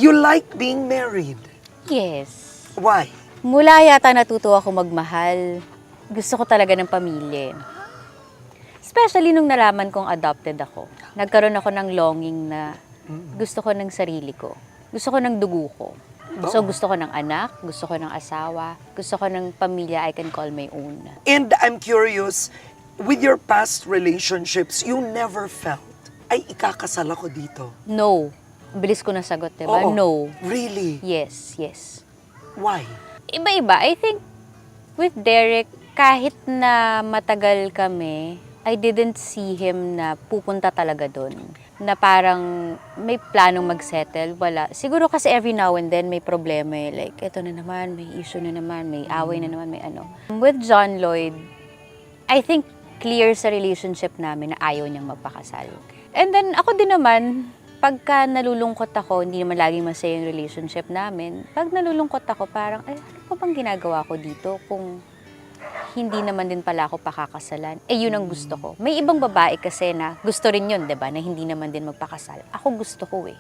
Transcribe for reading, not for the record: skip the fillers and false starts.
You like being married. Yes. Why? Mula yata natuto ako magmahal. Gusto ko talaga ng pamilya. Especially nung nalaman kong adopted ako. Nagkaroon ako ng longing na gusto ko ng sarili ko. Gusto ko ng dugo ko. So gusto ko ng anak, gusto ko ng asawa, gusto ko ng pamilya I can call my own. And I'm curious, with your past relationships, you never felt, ay, ikakasal ako dito. No. Bilis ko nasagot, diba? Oo. No. Really? Yes, yes. Why? Iba-iba. I think with Derek, kahit na matagal kami, I didn't see him na pupunta talaga doon. Na parang may planong mag-settle, wala. Siguro kasi every now and then may problema eh. Like, eto na naman, may issue na naman, may away na naman, may ano. With John Lloyd, I think clear sa relationship namin na ayaw niyang magpakasal. And then ako din naman, pagka nalulungkot ako, hindi naman laging masaya yung relationship namin. Pag nalulungkot ako, parang, ay, ano pa bang ginagawa ko dito kung hindi naman din pala ako pakakasalan? Eh, yun ang gusto ko. May ibang babae kasi na gusto rin yun, diba? Na hindi naman din magpakasal. Ako gusto ko eh.